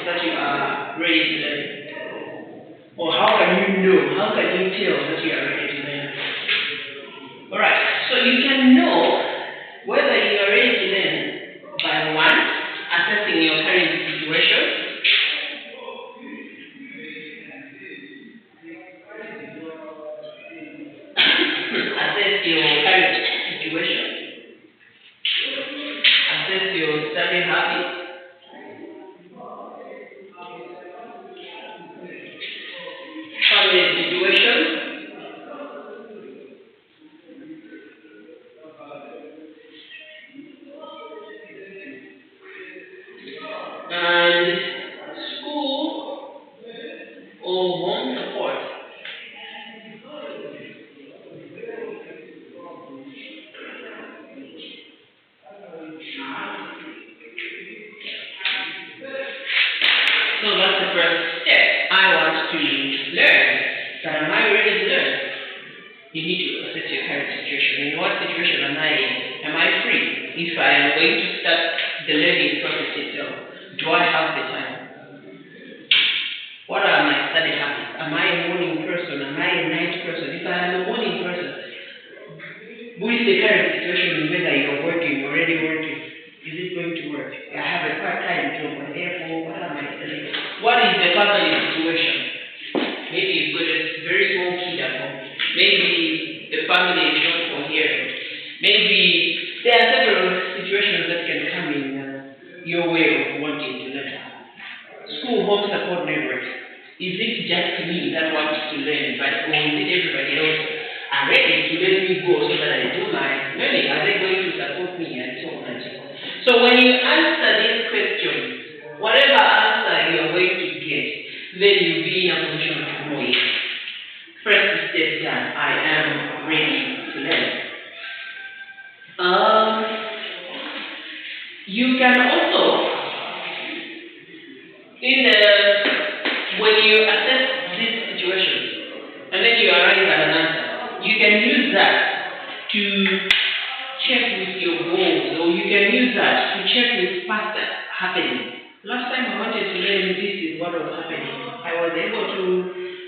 that you are ready to learn? Or how can you know, how can you tell that you are ready to learn? Alright, so you can know whether you are ready to learn by one, assessing your current situation. Assess your current situation. Assess your study habits. Family situation. And school or home support. So that's the first step. I want to learn. But am I ready to learn? You need to assess your current situation. In what situation am I in? Am I free? If I am going to start the learning process itself, do I have the time? What are my study habits? Am I a morning person? Am I a night person? If I am a morning person, who is the current situation, whether you're working, already working? Is it going to work? I have a part-time job, and therefore, what am I studying? What is the family situation? Maybe you've got a very small kid at home. Maybe the family is not coherent. Maybe there are several situations that can come in your way of wanting to learn. School home support network. Is it just me that wants to learn, or is it everybody else are ready to let me go so that I do my learning? Are they going to support me and so on and so on? So when you answer these questions, whatever answer you are going to get, then you'll be in a position to know it. First step done, I am ready to learn. You can also, when you assess this situation, and then you arrive at an answer, you can use that to check with your goals, or you can use that to check with past happening. Last time I wanted to learn, this is what was happening. I was able to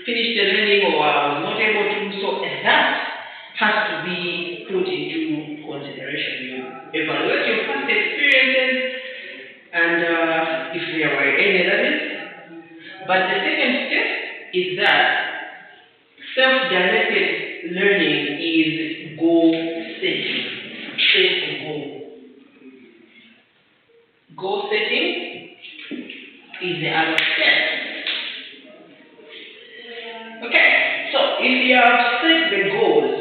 finish the learning, or I was not able to. So that has to be put into consideration. You evaluate your past experiences, and if there were any others. But the second step is that self-directed learning is goal setting. Set a goal. Goal setting is the other step. Okay, so if you have set the goals,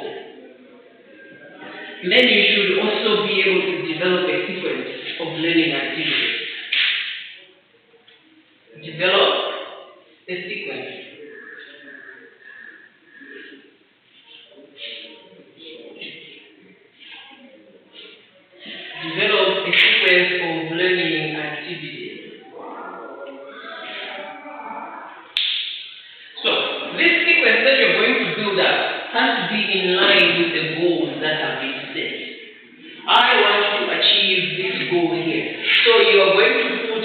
then you should also be able to develop a sequence of learning activities. Develop a sequence. Develop a sequence of learning activities. So, this sequence that you're going to build up has to be in line with the goals that have been set. I want to achieve this goal here. So you are going to put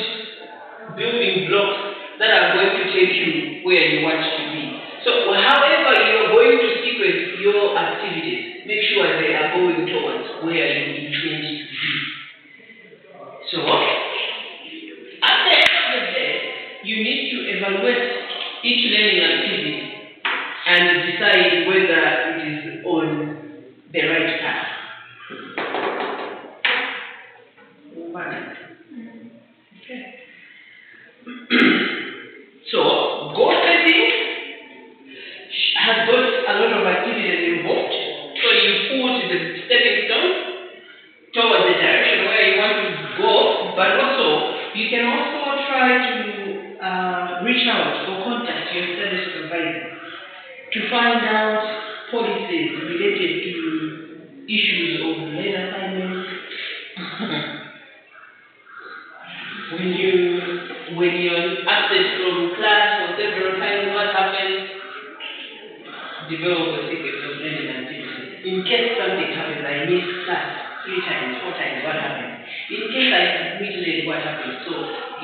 building blocks that are going to take you where you want to be. So however you are going to sequence your activities, make sure they are going towards where you intend to be. So at the end of the day, you need to evaluate each learning activity and decide whether it is on the right path. Okay. So, goal setting has got a lot of activities involved. So you put the stepping stone towards the direction where you want to go, but also you can also try to reach out or contact your study supervisor to find out policies related to issues of late assignments. When you're absent from class for several times, what happens? Develop a sequence of learning activities. In case something happens, I miss class. 3 times, 4 times, what happens? In case I submit late, what happens? So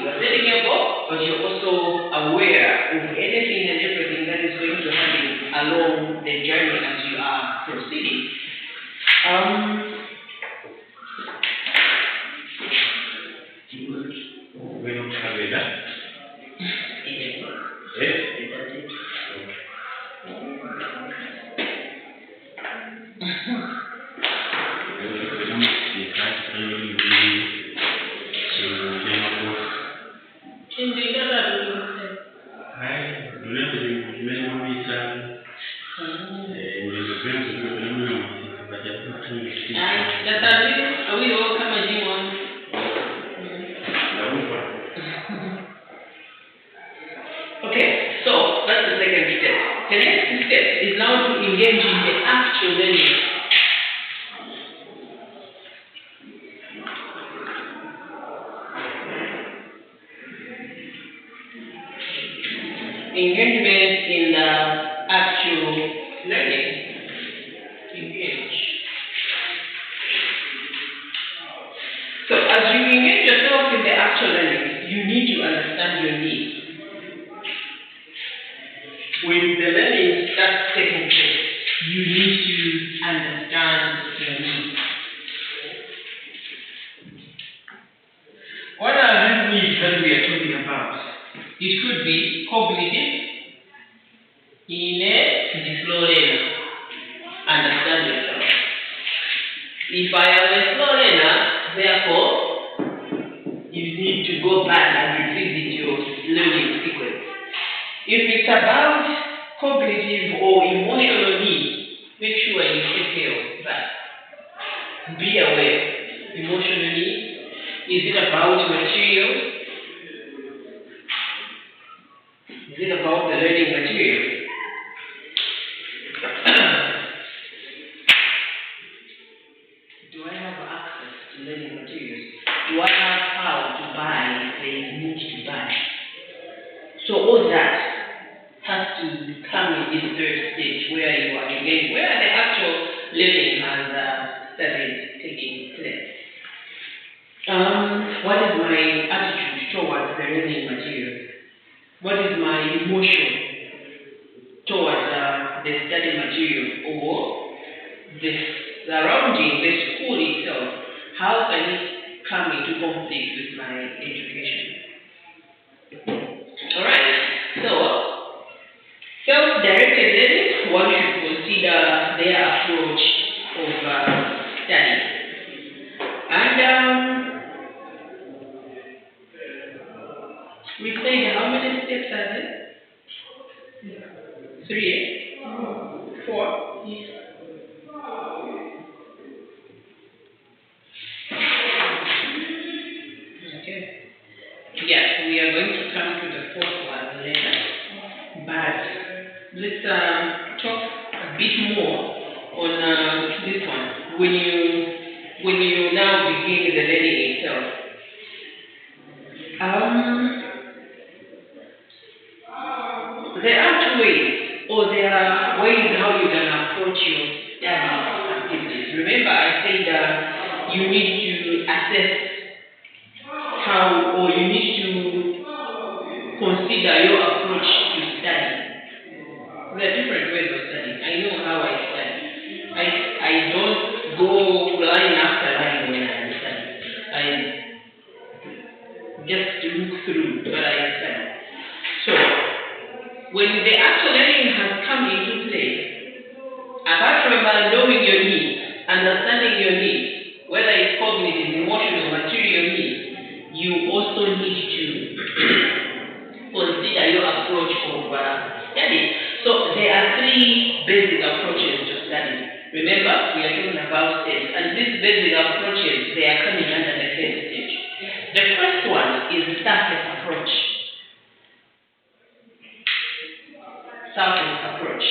you are setting a goal, but you're also aware of anything and everything that is going to happen along the journey as you are proceeding. We don't have that. Okay, so that's the second step. The next step is now to engage in the actual learning. Engagement in the actual learning. Engage. So as you engage yourself in the actual learning, you need to understand your needs. With the learning that's taking place, you need to understand your needs. What are these needs that we are talking about? It could be cognitive, the slow learner. Understand yourself. If I am a slow learner, therefore, you need to go back and revisit your learning sequence. If it's about cognitive or emotional needs, make sure you take care of that. Be aware. Emotional needs. Is it about material? Is it about the learning material? Do I have access to learning materials? Do I have how to buy if they need to buy? So all that has to come in this third stage where you are engaged, where the actual learning has started taking place. What is my attitude towards the learning material? What is my emotion towards the study material or the surrounding, the school itself? How can it come into conflict with my education? Alright, so self-directed learning, one should consider their approach of study. And we said how many steps are there? 3, 4. Okay. Yes, we are going to come to the 4th one later. But let's talk a bit more on this one. When you now begin the learning itself. There are 2 ways, or there are ways how you can approach your study activities. Remember, I said you need to assess how, or you need to consider your approach to study. There are different ways of studying. I know how I study. I don't go line after line when I study. I just look through what I study. So, when the actual learning has come into play, apart from knowing your needs, understanding your needs, whether it's cognitive, emotional, material needs, you also need to consider your approach of study. So there are 3 basic approaches to study. Remember, we are talking about steps, and these basic approaches, they are coming under the first stage. The first one is surface approach. Surface approach.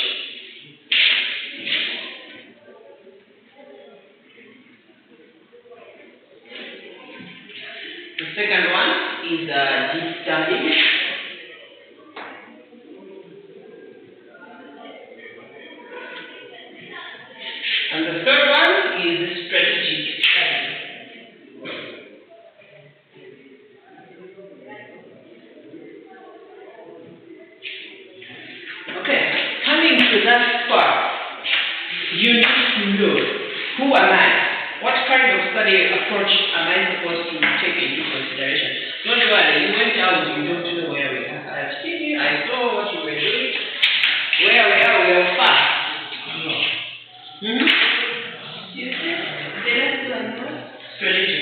The second one is deep study. And the third one is strategic study. you need to know, who am I? What kind of study approach am I supposed to take into consideration? Don't worry, you went out, you don't know where we are. I've seen you, I saw what you were doing. Where we are far. You see? Strategy.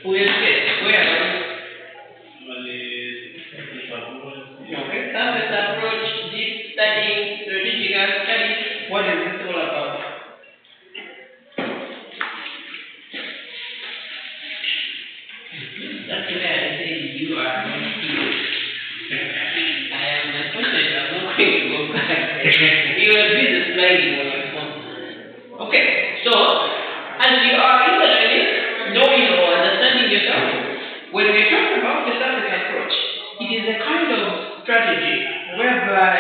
Where are okay, surface approach, deep studying, strategic study. What is this all about? That's where I say you are not here. I am my content, I'm not going to go back. You are busy smiling on your phone. Okay, so as you are in the learning, knowing or understanding yourself, when we talk about the surface approach, it is a kind of strategy whereby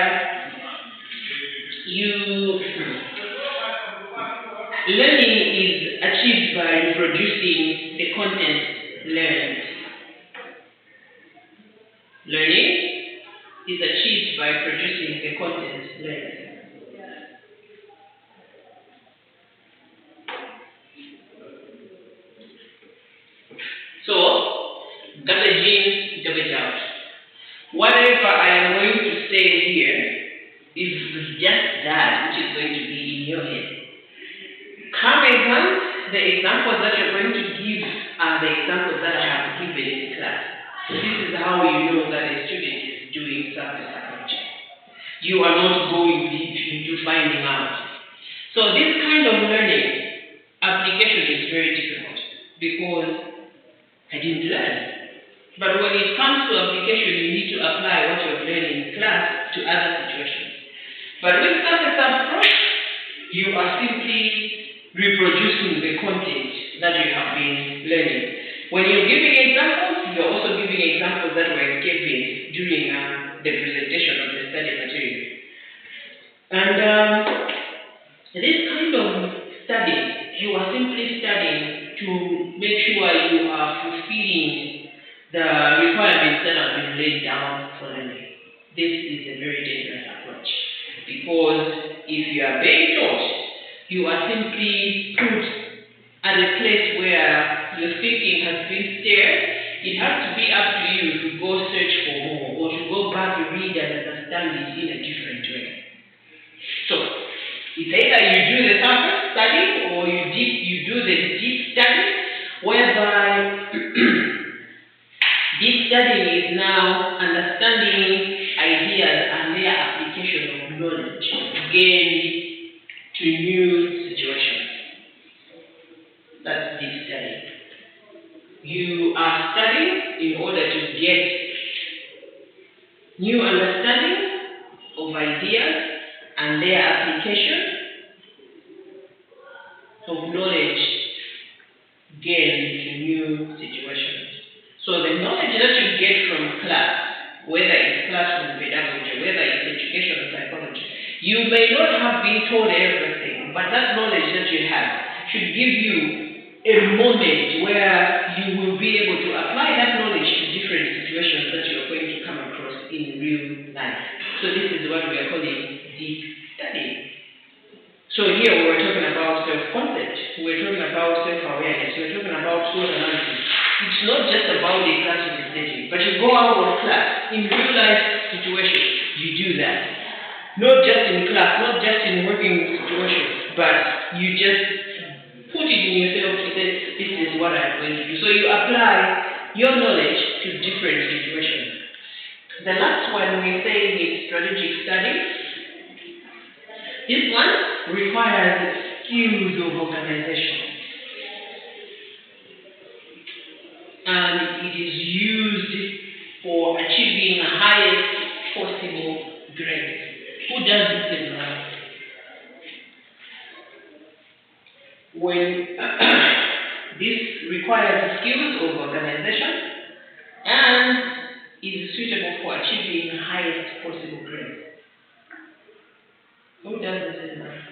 learning is achieved by reproducing the content learned. Learning is achieved by producing the content learned. So, garbage in, garbage out. Whatever I am going to say here is just that which is going to be in your head. Come exams, the examples that you're going to give are the examples that I have given in class. So this is how you know that a student is doing surface approach. You are not going deep into finding out. So this kind of learning application is very difficult because I didn't learn. But when it comes to application, you need to apply what you've learned in class to other situations. But with surface approach, you are simply reproducing the content that you have been learning. When you're giving examples, you're also giving examples that were given during the presentation of the study material. And this kind of study, you are simply studying to make sure you are fulfilling the requirements that have been laid down for learning. This is a very dangerous approach because if you are being taught, you are simply put at a place where your thinking has been stirred. It has to be up to you to go search for more or to go back and read and understand it in a different way. So, it's either you do the surface study or you do the deep study, whereby deep studying is now understanding ideas and their application of knowledge gained to new situations. That's deep studying. You are studying in order to get new understanding of ideas and their application of knowledge gained to new situations. So the knowledge that you get from class, whether it's classroom pedagogy, whether it's educational psychology, you may not have been told everything, but that knowledge that you have should give you a moment where you will be able to apply that knowledge to different situations that you are going to come across in real life. So this is what we are calling deep study. So here we're talking about self-concept, we're talking about self-awareness, we're talking about SWOT analysis. It's not just about the classroom setting, but you go out of class, in real life situations, you do that. Not just in class, not just in working situations, but you just put it in yourself to say, this is what I'm going to do. So you apply your knowledge to different situations. The last one we say is strategic study. This one requires skills of organization. And it is used for achieving the highest possible grade. Who does this in life? When this requires skills of organization and is suitable for achieving the highest possible grade. Who does this in life?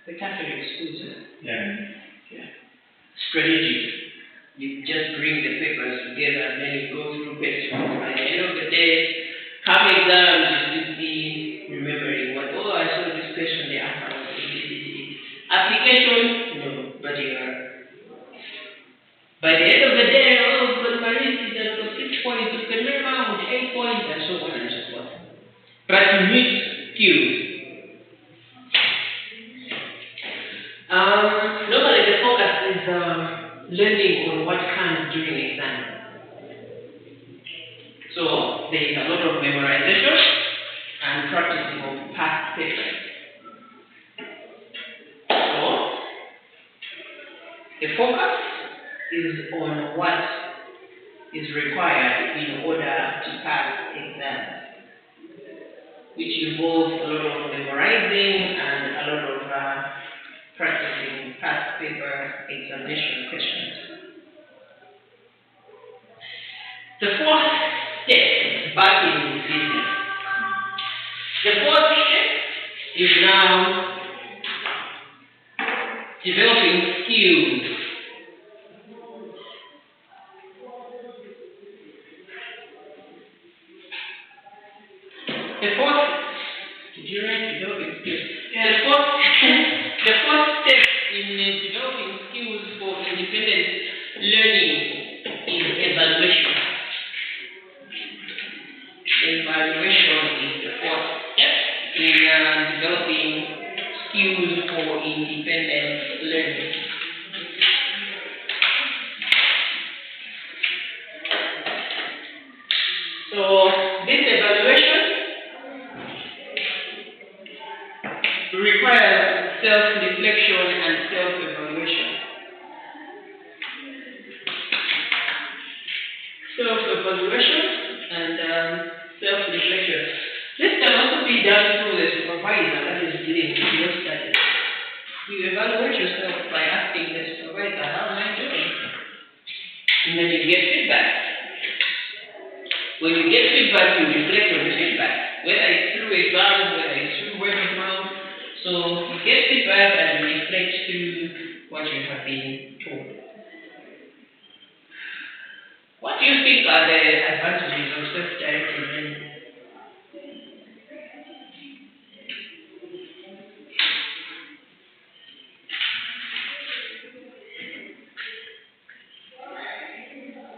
The Catholic schools. Yeah. Strategy. You just bring the papers together and then you go through questions. By the end of the day, come exams, you will be remembering what, oh, I saw this question, the answer was application, no, but you are. By the end of the day, oh, but Marie, you got 6 points, you can remember with 8 points, and so on and so forth. But you need skills. Normally the focus is learning on what comes during exam. So there is a lot of memorization and practicing of past papers. So the focus is on what is required in order to pass exams, which involves a lot of memorizing and a lot of practicing past paper examination questions. The fourth step back in the business. The fourth step is now developing skills. The fourth, did you write developing skills? Yeah, the fourth step in developing skills for independent learning is evaluation. Evaluation is the fourth step in developing skills for independent learning. So this evaluation requires self-reflection and self-evaluation. Self-evaluation and self-reflection. This can also be done through the supervisor that is dealing with your studies. You evaluate yourself by asking the supervisor, how am I doing? And then you get feedback. When you get feedback, you reflect on the feedback, whether it's through exams, whether it's through word of mouth. So you get feedback and you reflect through what you have been told. What do you think are the advantages of self-directed learning?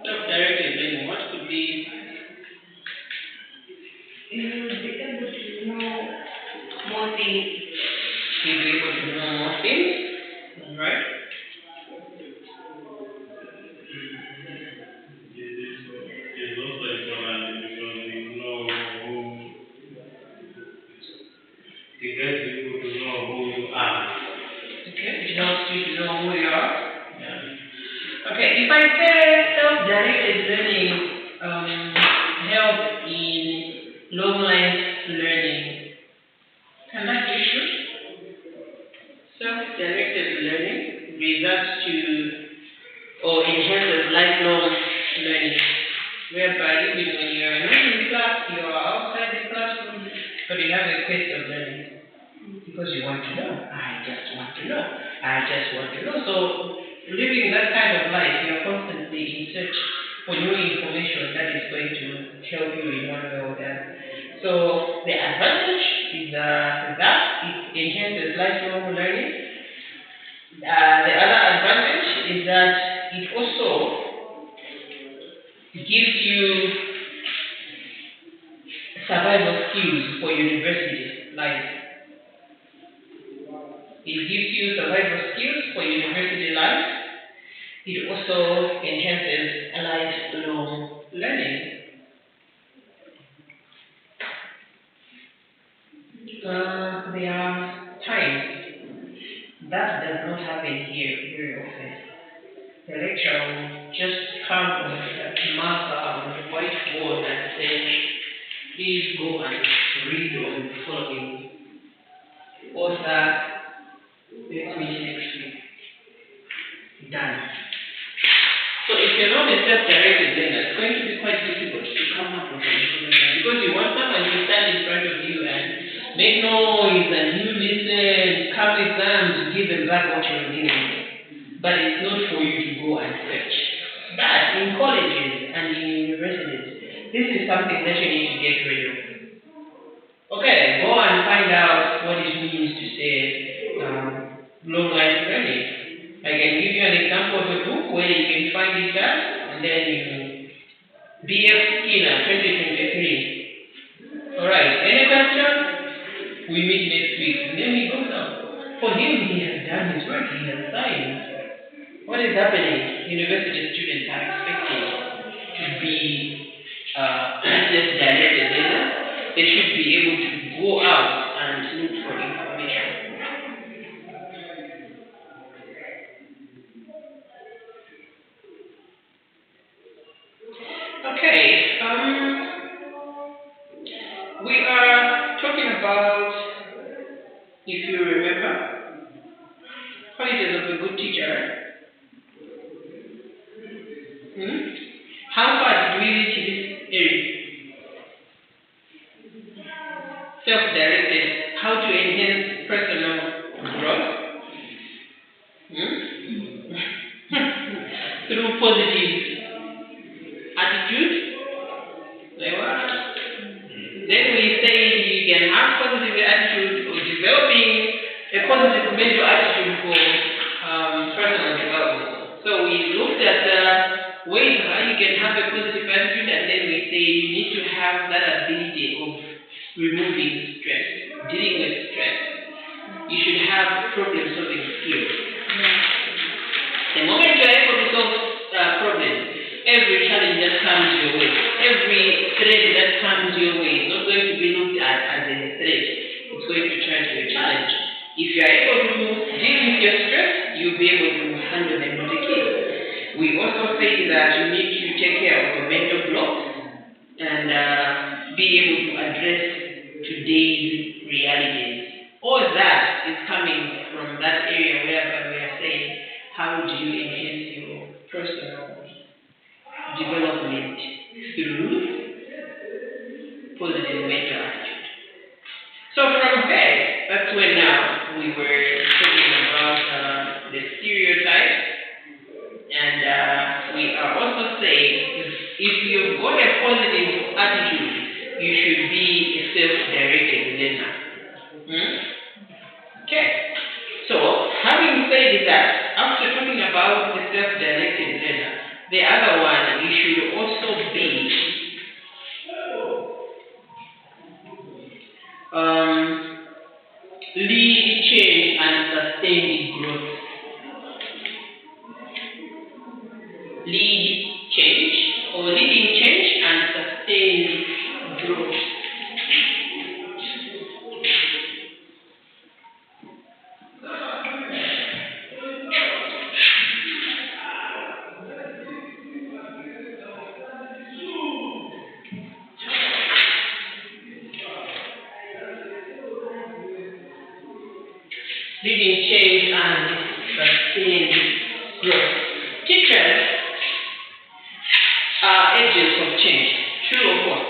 Self-directed learning, what could be? You will be able to know more things. You'll be able to know more things, right? It's also important because you know who, to get people to know who you are. Okay, it helps you to know who you are. Yeah. Okay, if I say self-directed learning helps in long life learning, can that be true? Self-directed learning results to or enhances lifelong learning, whereby even when you are not in class, you are outside the classroom, but you have a quest of learning because you want to know. I just want to know. I just want to know. So living that kind of life, you are constantly in search for new information that is going to help you in one way or the other. So the advantage is that it enhances lifelong learning. The other advantage is that it also gives you survival skills for university life. It gives you survival skills for university life. It also enhances lifelong learning. There are times that does not happen here very often. The lecturer will just come on the marker on the whiteboard and say, please go and read on the following author, let's meet next week. Done. So if you're not a self-directed learner, it's going to be quite difficult to come up with information because you want someone to stand in front of you and make noise and you listen, come exams, give them back what you're doing. But it's not for you to go and search. But in colleges and in universities, this is something that you need to get rid of. Okay, go and find out what it means to say long life learning. I can give you an example of a book where you can find it at, and then you BF Skinner 2023. Alright, any question? We meet next week. And then we go down. For him, he has done his work, he has signed. What is happening? University students are expected to be self-directed learners. They should be able to go out and look for information. Okay, we are talking about, if you remember, qualities of a good teacher. How far did we reach this area? Self-directed, how to enhance personal growth through positive attitude. Then we say you can have positive attitude or developing a positive mental attitude for personal development. So we looked at ways how you can have a positive attitude, and then we say you need to have that ability of removing stress, dealing with stress. You should have problem-solving skills. The moment you are able to solve problems, every challenge that comes your way, every threat that comes your way is not going to be looked at as a threat. It's going to turn to a challenge. If you are able to deal with your stress, you'll be able to handle them with a key. We also say that you need to take care of your mental blocks and be able to address today's realities. All that is coming from that area where we are saying, how do you enhance your personal development through positive mental attitude? So from there, that's when now we were talking about the stereotypes, and we are also saying if you've got a positive attitude, you should be a self-directed learner. Okay. So, having said that, after talking about the self-directed learner, the other one, you should also be lead change and sustain growth. Lead change or leading change and sustain growth. Leading change and sustain growth. Teachers are agents of change. True or false?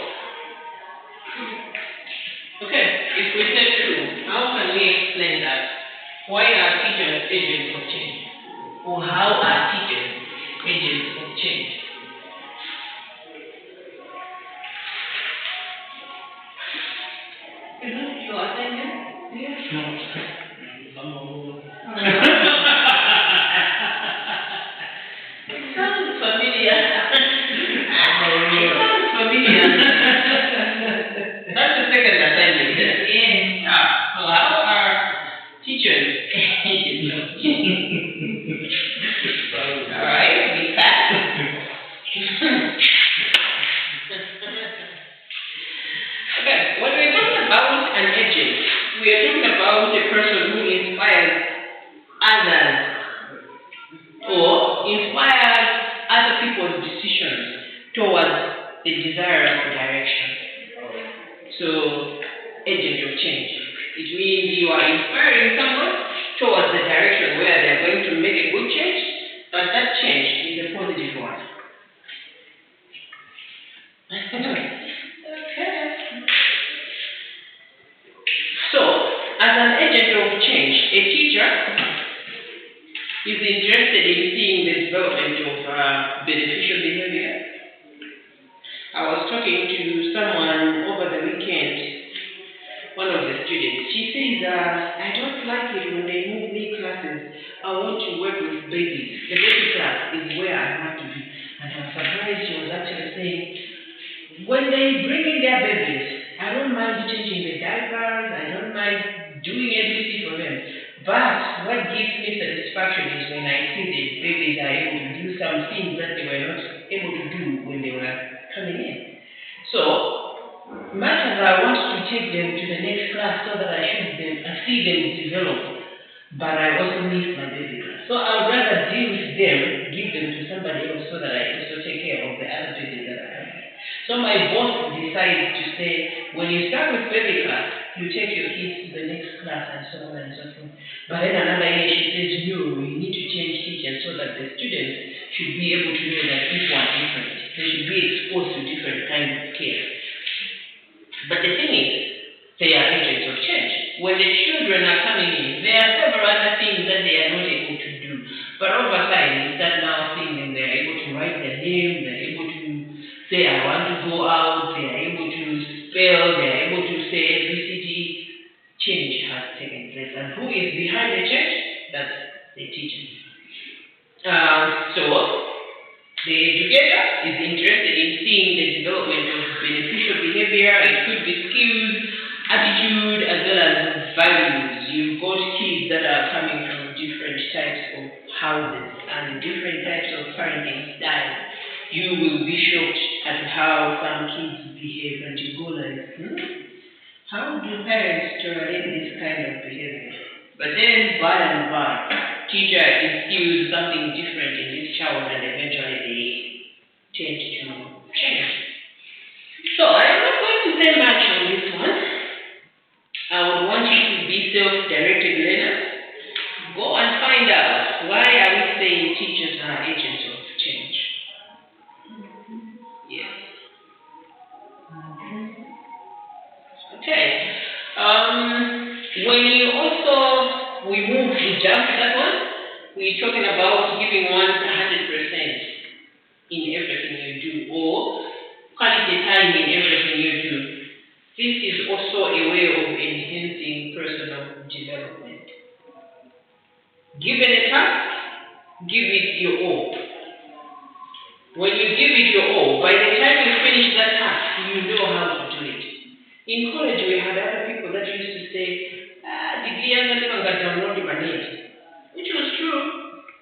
Okay, if we say true, how can we explain that? Why are teachers agents of change? Or how are teachers agents of change? Is it your assignment? Yes. No. It sounds familiar. It sounds familiar. That's the second assignment. Yeah. So how are teachers agents of change? Alright, we pass. Okay, when we're talking about an agent, we are talking about a person who inspires others or inspires other people's decisions towards the desired direction. So, agent of change. It means you are inspiring someone towards the direction where they are going to make a good change, but that change is a positive one. Okay. So, as an agent of change, a teacher is interested in in seeing the development of beneficial behavior. I was talking to someone over the weekend, one of the students. She says, I don't like it when they move me classes. I want to work with babies. The baby class is where I want to be. And I was surprised she was actually saying, when they bring in their babies, I don't mind changing the diapers, I don't mind doing everything for them. But what gives me satisfaction is when I see the babies are able to do some things that they were not able to do when they were coming in. So, much as I want to take them to the next class so that I see them develop, but I also miss my baby class. So I would rather deal with them, give them to somebody else so that I also take care of the other babies that I have. So my boss decided to say, when you start with baby class, you take your kids to the next class and so on and so forth. But then another year she says, no, you need to change teachers so that the students should be able to know that people are different. They should be exposed to different kinds of care. But the thing is, they are agents of change. When the children are coming in, there are several other things that they are not able to do. But over time, you start now seeing them, they are able to write their name, they are able to say, I want to go out, they are able to spell, they are able to say ABCD. Change has taken place. And who is behind the change? That's the teacher. So, the educator is interested in seeing the development of beneficial behavior. It could be skills, attitude, as well as values. You've got kids that are coming from different types of houses and different types of parenting styles. You will be shocked at how some kids behave and you go like, how do parents tolerate this kind of behavior? But then, by and by, teacher instills something different in this child and eventually they tend to change. So, I'm not going to say much on this one. I would want you to be self-directed learners. Go and find out why are we saying teachers are agents of change. Yes. Okay. We jump to that one. We're talking about giving one 100% in everything you do, or quality time in everything you do. This is also a way of enhancing personal development. Given a task, give it your all. When you give it your all, by the time you finish that task, you know how to do it. In college, we had other people that used to say, which was true.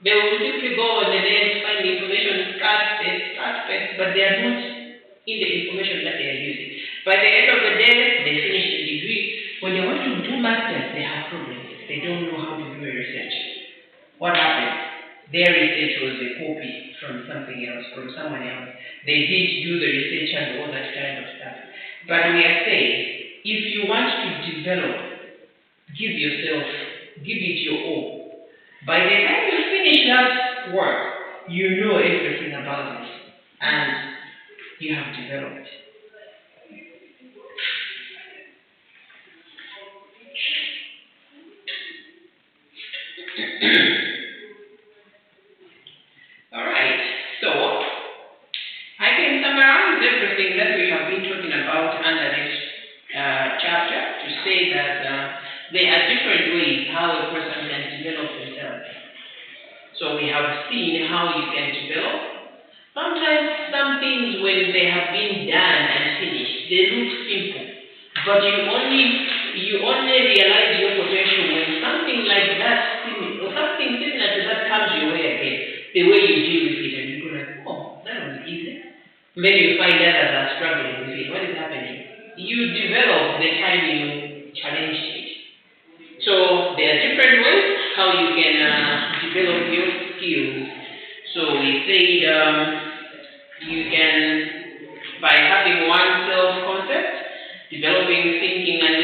They will simply go on the net, find the information, start paste, but they are not in the information that they are using. By the end of the day, they finish the degree. When they want to do masters, they have problems. They don't know how to do a research. What happened? Their research was a copy from something else, from someone else. They did do the research and all that kind of stuff. But we are saying, if you want to develop, give it your all. By the time you finish that work, you know everything about it, and you have developed. Alright, so I can summarize everything that we have been talking about under this chapter to say that there are different ways how a person can develop themselves. So we have seen how you can develop. Sometimes some things, when they have been done and finished, they look simple. But you only realize your potential when something like that, or something similar to that comes your way again. The way you deal with it, and you go like, oh, that was easy. Maybe you find others are struggling with it. What is happening? You develop the time you challenge it. So there are different ways how you can develop your skills. So we said you can, by having one self-concept, developing thinking and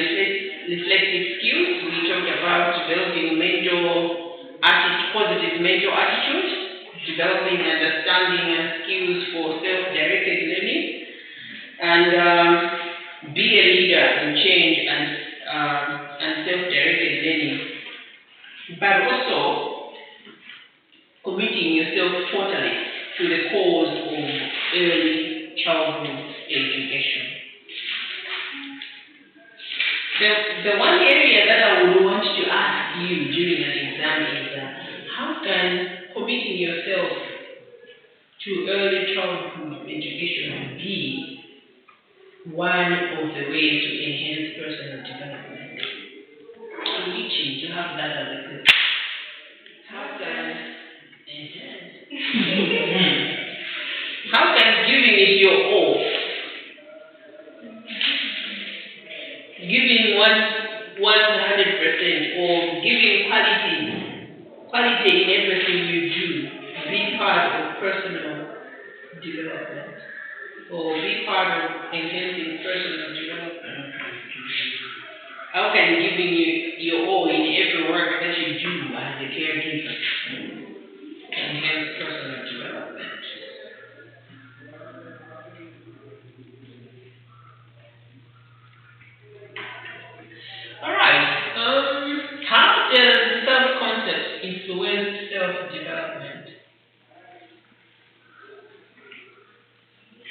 reflective skills. We talked about developing positive mental attitude, developing understanding and skills for self-directed learning, and be a leader in change and self-directed learning. But also, committing yourself totally to the cause of early childhood education. The one area that I would want to ask you during an exam is how can committing yourself to early childhood education be one of the ways to enhance personal development? I'm reaching to have that as a good. How can enhance? How can giving it your all, giving 100%, or giving quality in everything you do, be part of personal development, or be part of enhancing personal development? How can giving your all in every work that you do as a caregiver enhance personal development? Alright, how does self-concept influence self-development?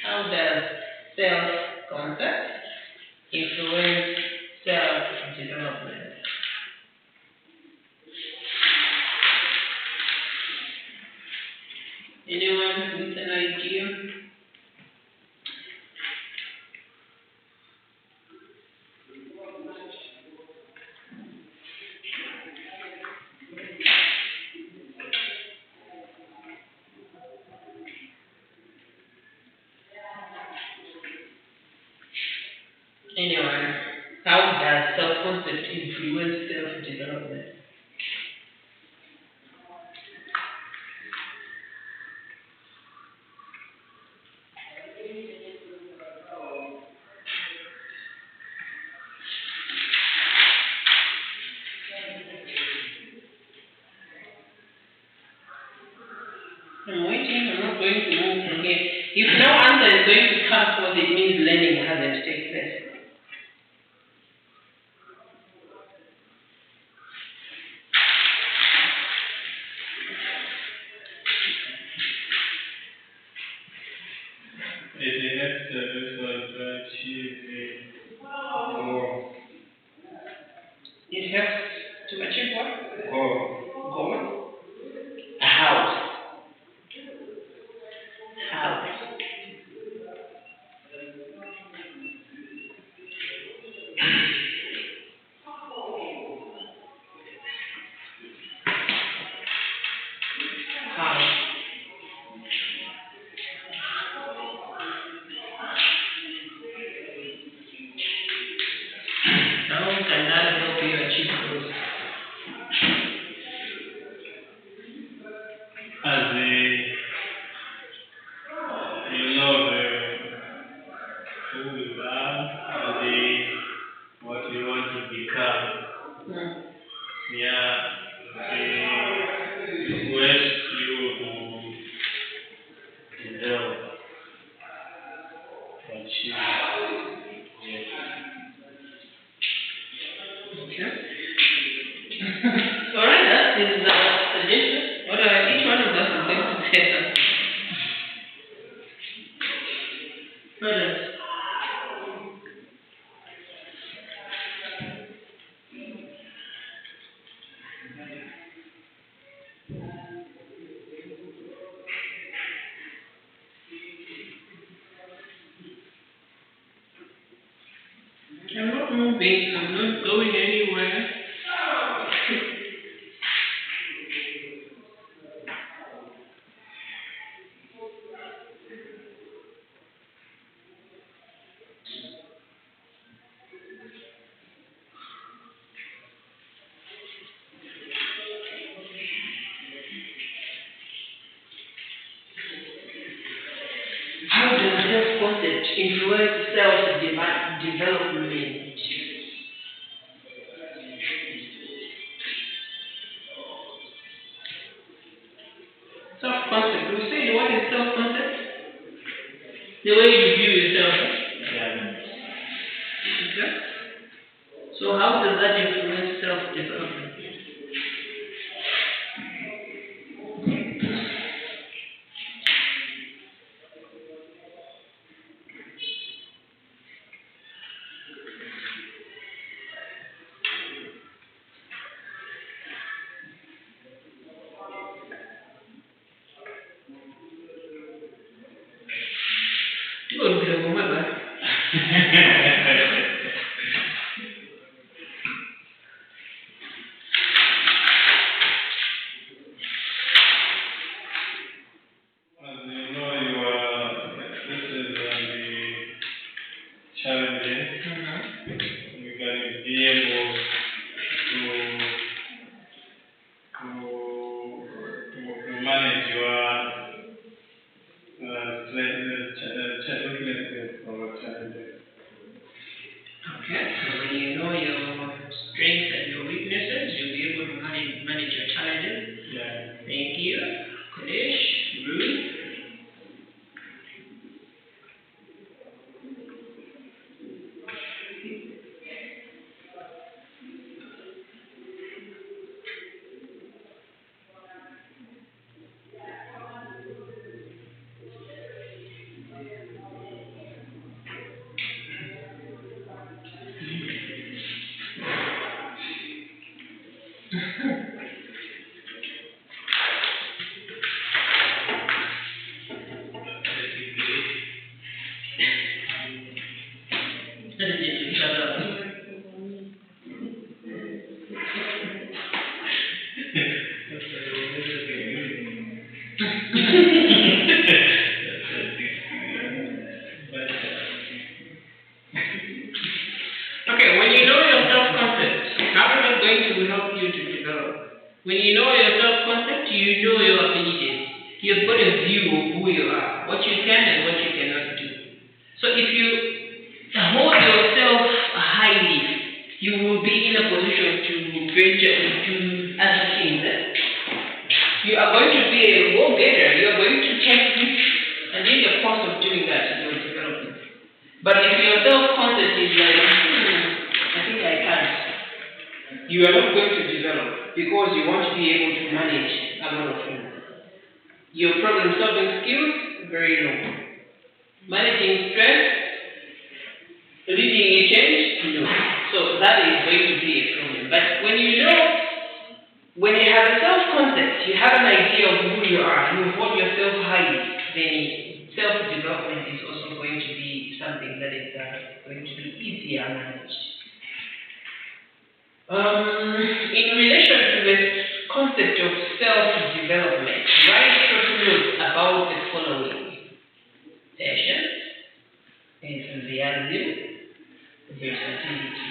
How does self-concept influence self-development? Anyone with an idea? Anyone? How does self-concept influence self-development? I'm waiting, I'm not going to move from here. If no answer is going to come forth, it means learning hasn't taken place. It helps the person to achieve a goal. It helps to achieve what? Goal. Goal? How? How? How? How can that help you achieve goals? As you know who you are, what you want to become. Yeah, the ways you develop, achieve. Yes. Okay. Alright, that is suggestion. What each one of us is going to say something. What else? I'm not moving, I'm not going anywhere. How does self-concept influence self-development? Self-concept. We say what is self-concept? The way you view yourself. Yeah. Okay. So how does that influence self-development? don't get a woman. As you know, this is the challenges. You can be able to manage your weaknesses or challenges. Okay, so when you know your strengths and your weaknesses, you'll be able to manage your challenges. Yeah. Thank you. Kudesh, Ruth. Okay, when you know your self-concept, how is it going to help you to develop? When you know your self-concept, you know your abilities. You've got a view of who you are, what you can and what you cannot do. So if you hold yourself highly, you will be in a position to venture into other things. You are going to be a go-getter. You are going to take risks, and in the course of doing that, you will develop it. But if your self-concept is like, I think I can't, you are not going to develop because you want to be able to manage a lot of things. Your problem-solving skills, very low. Managing stress, leading a change, no. So that is going to be a problem. But when you know, when you have a self-concept, you have an idea of who you are, you hold yourself highly, then self-development is also going to be something that is going to be easier managed. In relation to the concept of self-development, write short notes about the following: patience, enthusiasm, versatility,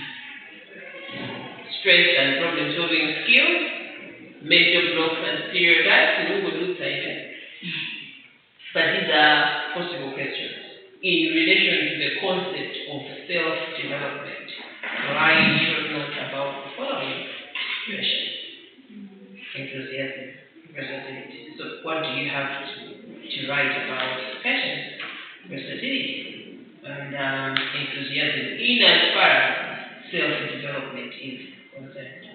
strength and problem-solving skills, mental blocks and stereotypes. But these are possible questions in relation to the concept of self-development. Write short notes about the following: patience, enthusiasm, versatility. So what do you have to write about patience, versatility, and enthusiasm in as far as self-development is concerned?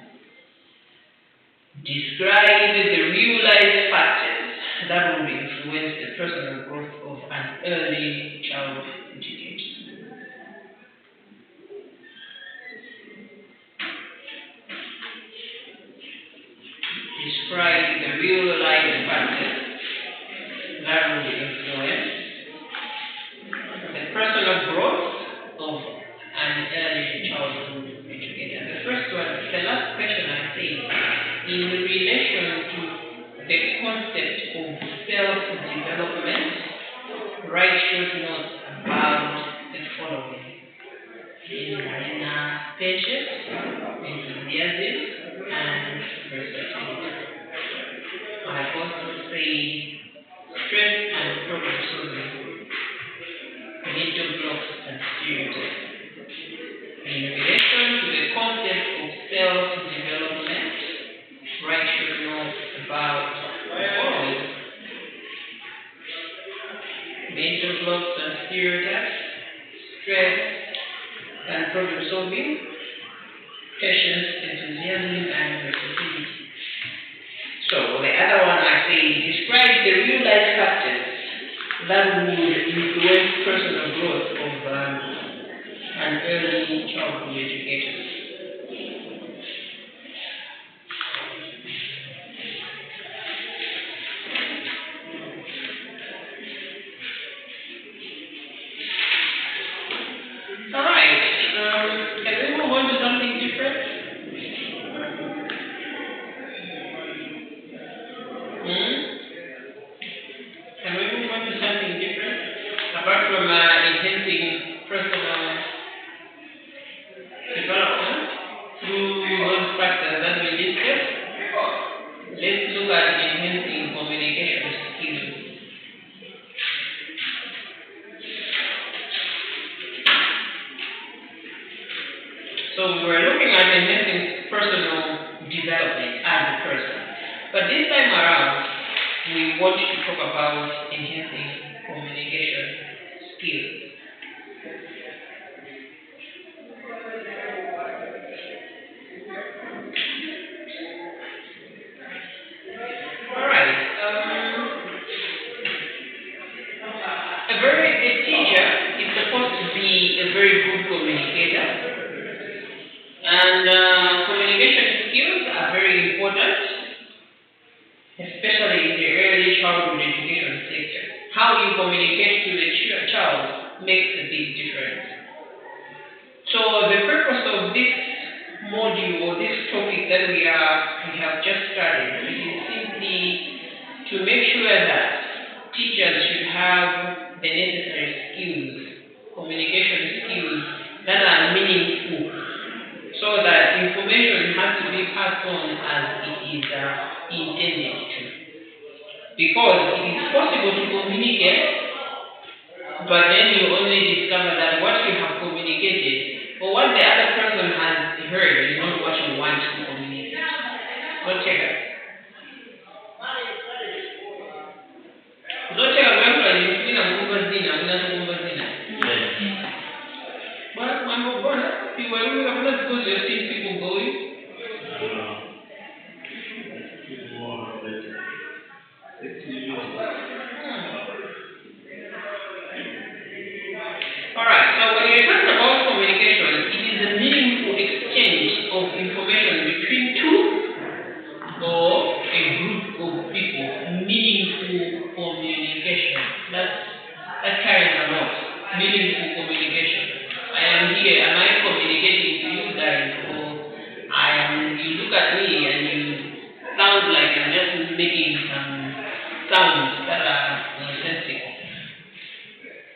Describe the real-life factors that will influence the personal growth of an early child educator. Describe the real-life factors that will influence the personal growth of an early childhood educator. The first one, the last question I said, in relation to the concept of self-development, write short notes about the following: patience, enthusiasm, and versatility. I also say strength and problem solving, mental blocks and stereotypes. In relation to the concept of self-development, write short notes about the following: mental blocks and stereotypes, stress and problem solving, patience, enthusiasm, and versatility. So the other one I say, describe the real life factors that would influence personal growth of an early childhood educator. we want to talk about enhancing communication skills. Alright, a teacher is supposed to be a very good communicator, and communication skills are very important, especially in the early childhood education sector. How you communicate to the child makes a big difference. So the purpose of this module or this topic that we have just started is simply to make sure that teachers should have the necessary skills, communication skills that are meaningful, so that information has to be passed on as it is intended to. Because it is possible to communicate, but then you only discover that what you have communicated or what the other person has heard is not what you want to communicate. Zocheka. Zocheka kwamba nilifika mkumbazina, unazungumzina. But mambo bwana, you were looking at that because you're seeing people going. Alright, so when you're talking about communication, it is a meaningful exchange of information between two or a group of people. Meaningful communication. That carries a lot. Meaningful communication. I am here, am I communicating to you guys, or you look at me and you sound like I'm just making some sounds that are nonsensical.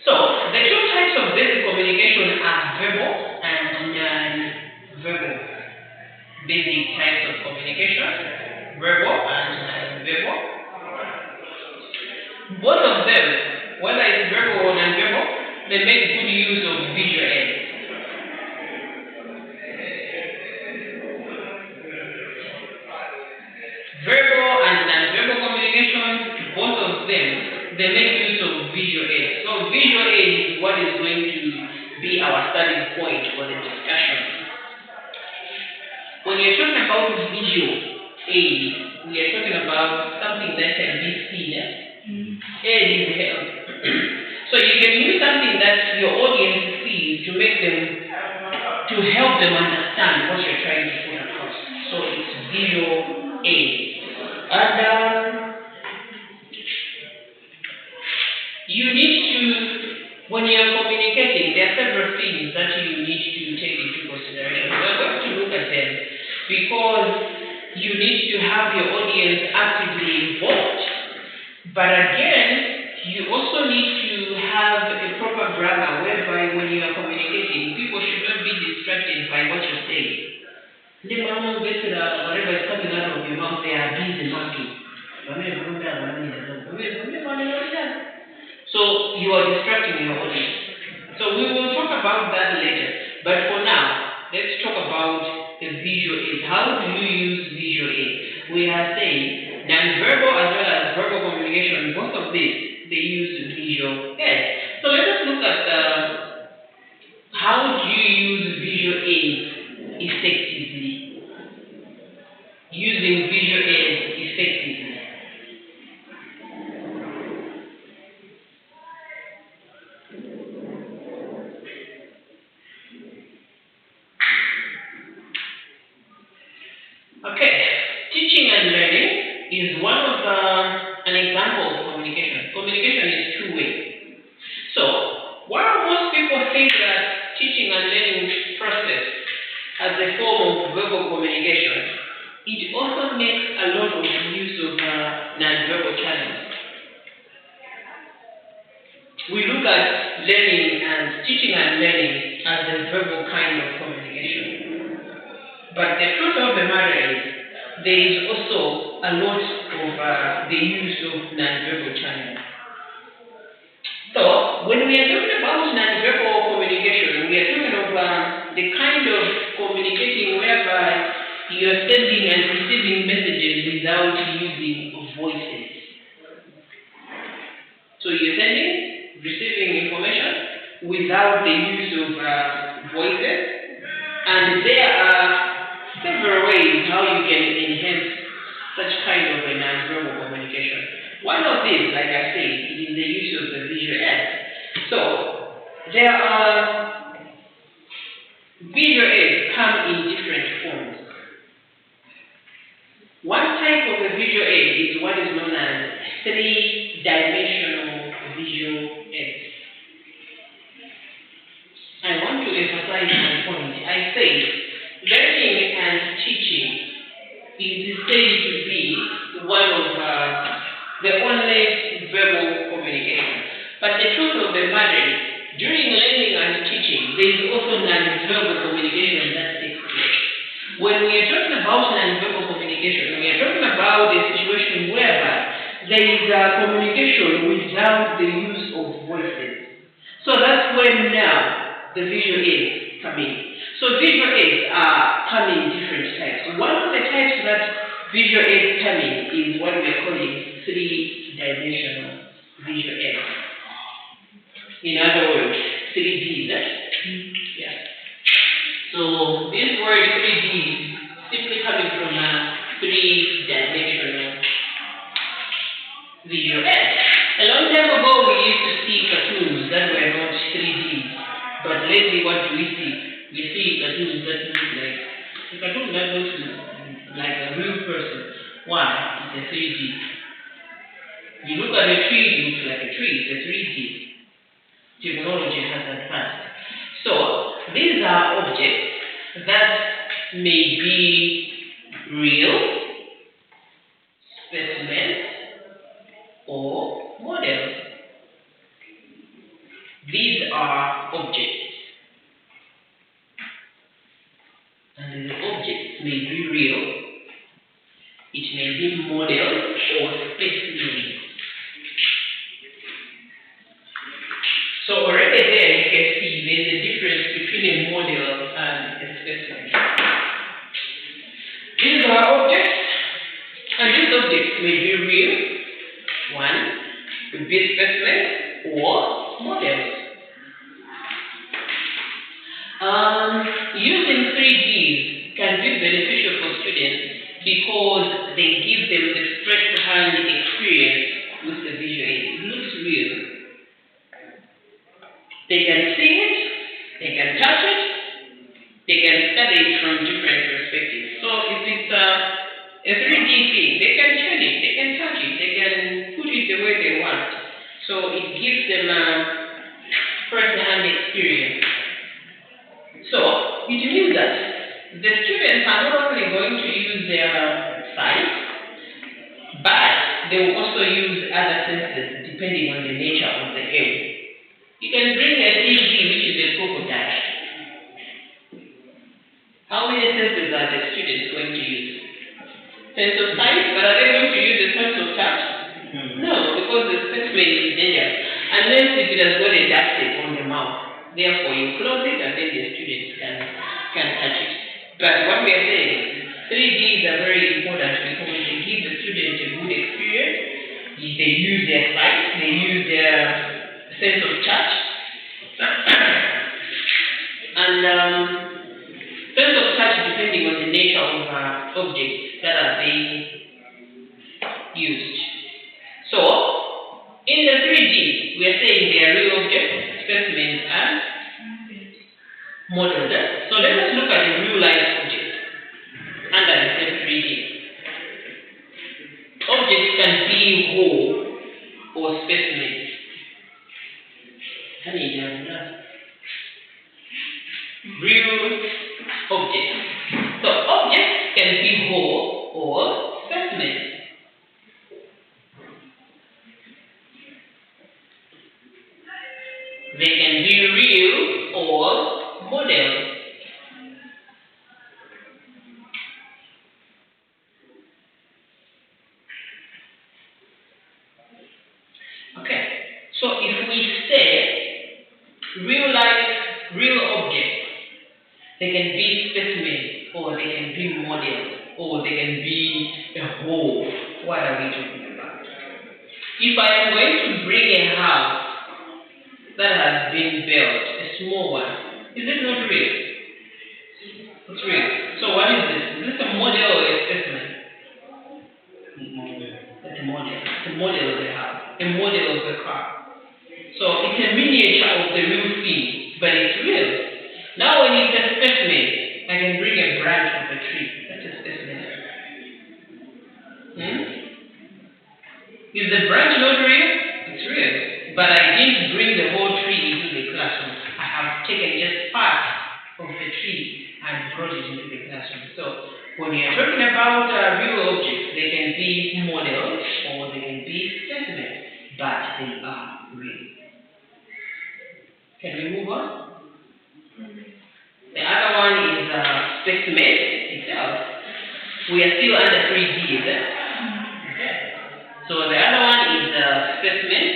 So, the two types of basic communication are verbal and non-verbal. Basic types of communication, verbal and non-verbal. Both of them, whether it's verbal or non-verbal, they make good use of visual aids. Verbal and non-verbal communication, both of them, they make use of visual aids. So visual aid is what is going to be our starting point for the discussion. When you're talking about visual aid, we are talking about something that can be seen. Aid is help. So you can use something that your audience sees to make them, to help them understand what you're trying to put across. So it's visual aid. And you need to, when you're communicating, there are several things that you need to take into consideration. We're going to look at them because you need to have your audience actively involved. But again, you also need to have a proper grammar whereby when you are communicating, people should not be distracted by what you're saying. Whatever is coming out of your mouth, they are busy talking. So you are distracting your audience. So we will talk about that later. But for now, let's talk about the visual aid. How do you use visual aid? We are saying non-verbal as well as verbal communication, both of these, they use visual aid. So let us look at how do you use visual aid effectively. Using visual aid effectively. Okay, teaching and learning is one of an example of communication. Communication is two-way. So, while most people think that teaching and learning process as a form of verbal communication, it also makes a lot of use of non-verbal channels. We look at learning and teaching and learning as a verbal kind of communication. But the truth of the matter is, there is also a lot of the use of non-verbal channels. So, when we are talking about non-verbal communication, we are talking of the kind of communicating whereby you are sending and receiving messages without using voices. So you're sending, receiving information without the use of voices, and there are several ways how you can enhance such kind of a non-verbal communication. One of these, like I said, is the use of the visual aids. So there are visual aids come in different forms. One type of a visual aid is what is known as three-dimensional visual aids. I want to emphasize my point. I say learning and teaching is said to be one of the only verbal communication. But the truth of the matter is, during learning and teaching, there is also non-verbal communication that takes place. When we are talking about non-verbal communication, we are talking about a situation whereby there is a communication without the use of voices. So that's when now the visual aids come in. So visual aids come in different types. One of the types that visual aids come in is what we are calling three-dimensional visual aids. In other words, 3D. Yeah. So this word 3D is simply coming from a three-dimensional visual aid. A long time ago, we used to see cartoons that were not 3D. But lately, what do we see? We see cartoons that look like a cartoon that looks like a real person. Why? It's a 3D. You look at a tree, it looks like a tree. It's a 3D. Technology has advanced. So these are objects that may be real, specimens, or models. These are objects. And the objects may be real, it may be model or specimen. So already there you can see there's a difference between a model and a specimen. These are objects, and these objects may be real, one, could be a specimen, or models. Using 3Ds can be beneficial for students because they give them the first-hand experience with the visual aid. It looks real. They can see it, they can touch it, they can study it from different perspectives. So if it's a 3D thing, they can turn it, they can touch it, they can put it the way they want. So it gives them a first-hand experience. So it means that the students are not only going to use their sight, but they will also use other senses depending on the nature of the aid. You can bring a 3D, which is a crocodile. How many senses are the students going to use? Sense of sight, but are they going to use the sense of touch? No, because the specimen is dangerous. Unless if it has got a dust on the mouth. Therefore, you close it and then the students can touch it. But what we are saying is 3Ds are very important because they give the students a good experience. They use their sight, they use their sense of touch. And sense of touch depending on the nature of objects that are being used. So, in the 3D, we are saying they are real objects, specimens, and models. So let us look at a real life object under the same 3D. Objects can be whole or specimens. Real objects. So objects can be whole or specimens. They can be real or models. Okay, so if we say real life, real objects, they can be specimens, or they can be models, or they can be a whole. What are we talking about? If I am going to bring a house that has been built, a small one, is it not real? It's real. So what is this? Is this a model or a specimen? Model. It's a model. It's a model of the house, a model of the car. So it's a miniature of the real thing, but it's real. Now when it's a specimen, I can bring a branch of a tree. That's a specimen. Is the branch not real? It's real. But I didn't bring the whole tree into the classroom. I have taken just part of the tree and brought it into the classroom. So when you're talking about real objects, they can be models or they can be specimens, but they are real. Can we move on? The other one is specimen itself. We are still under 3D, is it? Okay. So the other one is specimen.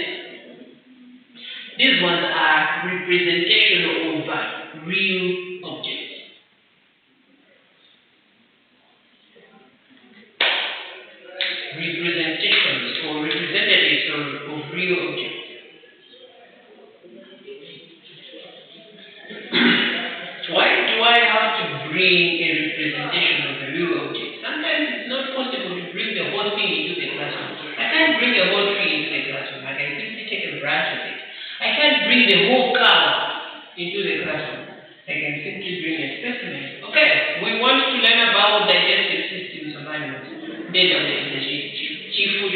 These ones are representation of real objects. Representations or representatives of real objects. Why do I have to bring a representation of a real object? Sometimes it's not possible to bring the whole thing into the classroom. I can't bring a whole tree into the classroom. I can simply take a branch of it. I can't bring the whole cow into the classroom. I can simply bring a specimen. Okay, we want to learn about digestive systems of animals. Data the chief food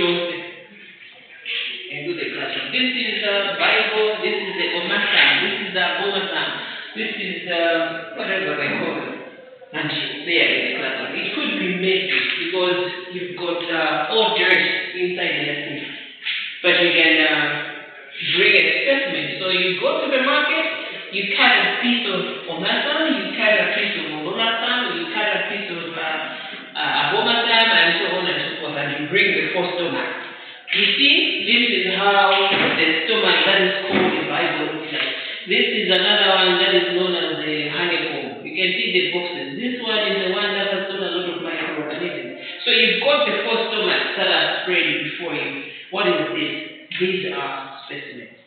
into the classroom. This is the Bible, this is the Omasam, this is the Bomasam, this is the whatever they call it. And there in the classroom. It could be messy because you've got all dirt inside the lesson. But you can bring a specimen. So you go to the market, you cut a piece of Omasam, you cut a piece of Omasam, you cut a piece of Abomasam, and so on and so forth, and you bring the full stomach. You see, this is how the stomach that is called the Bible looks like. This is another one that is known as the honeycomb. You can see the boxes. This one is the one that has got a lot of microorganisms. So you've got the full stomach that are spread before you. What is this? These are specimens.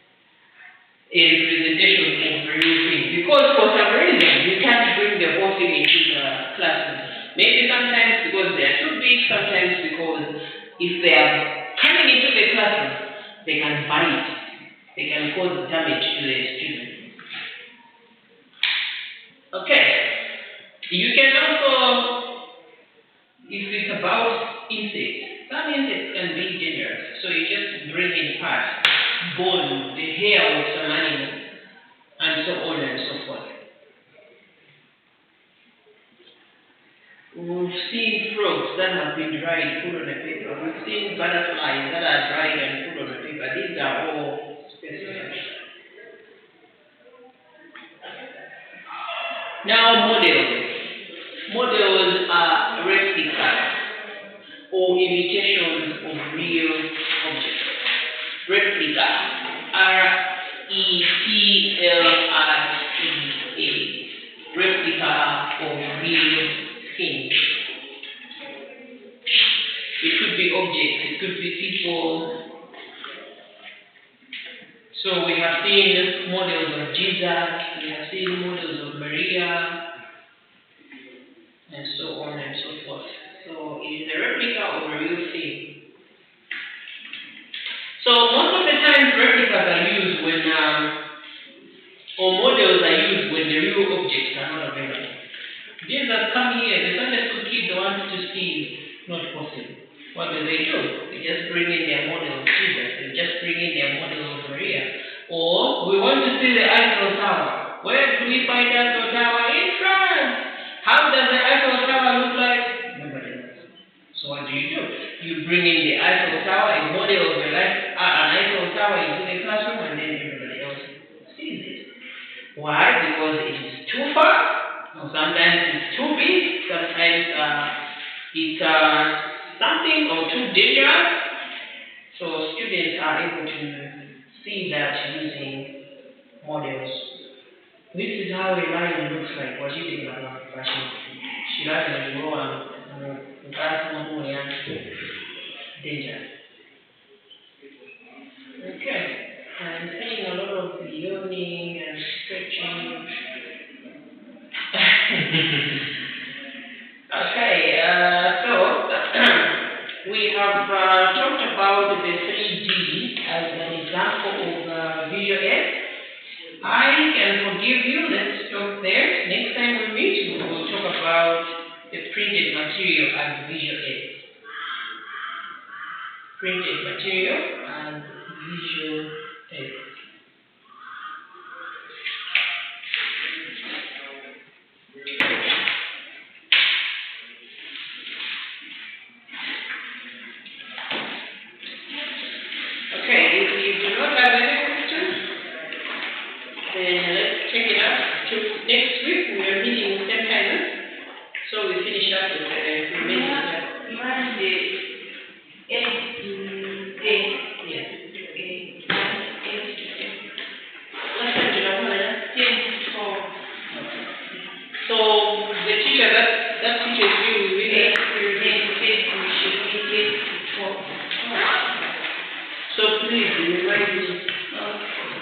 A representation of a real thing. Because for some reason, you can't bring the whole thing into the classroom. Maybe sometimes because they are too big, sometimes because if they are coming into the classroom, they can bite. They can cause damage to the students. Okay. You can also, if it's about insects, some insects can be dangerous. So you just bring in parts, bone, the hair of some animal, and so on and so forth. We've seen frogs that have been dried, put on a paper. We've seen butterflies that are dried and put on a paper. These are all specimens. Now, models. Models are replicas or imitations of real objects. Replica. R-E-P-L-I-C-A. Replica of real things. It could be objects, it could be people. So we have seen models of Jesus, we have seen models of Maria, and so on and so forth. So it is a replica of a real thing. So most of the time replicas are used when, or models are used when the real objects are not available. Jesus come here, the Sunday school kids want to see, not possible. What do? They just bring in their model of Jesus, they just bring in their model of Maria. Or we want to see the Eiffel Tower. Where do we find Eiffel Tower? In France. How does the Eiffel Tower look like? Nobody knows. So what do? You bring in the Eiffel Tower, a model of an Eiffel Tower into the classroom, and then everybody else sees it. Why? Because it is too far. Or sometimes it's too big. Sometimes it's something or too dangerous. So students are able to see that using models. This is how a lion looks like. What do you think about fashion? She doesn't go on danger. I'm seeing a lot of yawning and stretching. Okay, so we have talked about the 3D as an example of visual aids. I can forgive you. Let's stop there. Next time we meet, we will talk about the printed material and visual aids. Printed material and visual aids. Okay, if you do not have any questions, then let's take it up to next week. We are meeting same time. So we finish up with the remaining. Monday, 8 to 8. Yes. 8 to 10. What time do you know? 10 to 12. So the teacher that teaches you really. 8 we should be 8 to 12. So please remind me. Okay.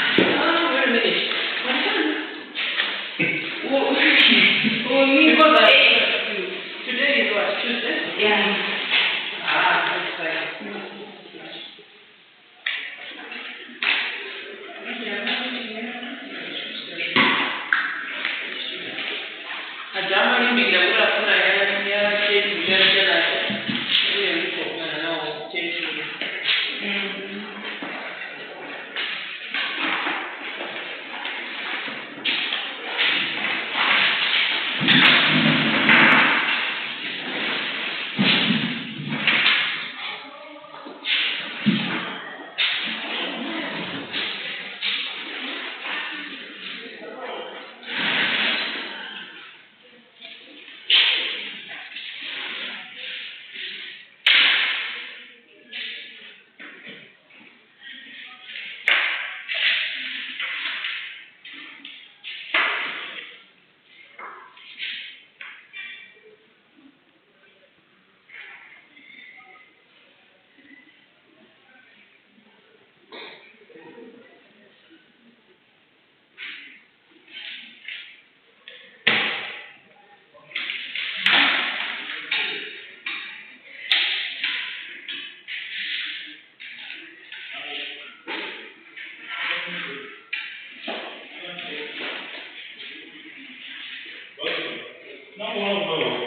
Wait a minute. What time? Because Today is what? Tuesday? yeah. That's fine. Ajama hii bila kuna ya chetu jana jana. Hiyo niko na nao chetu. No.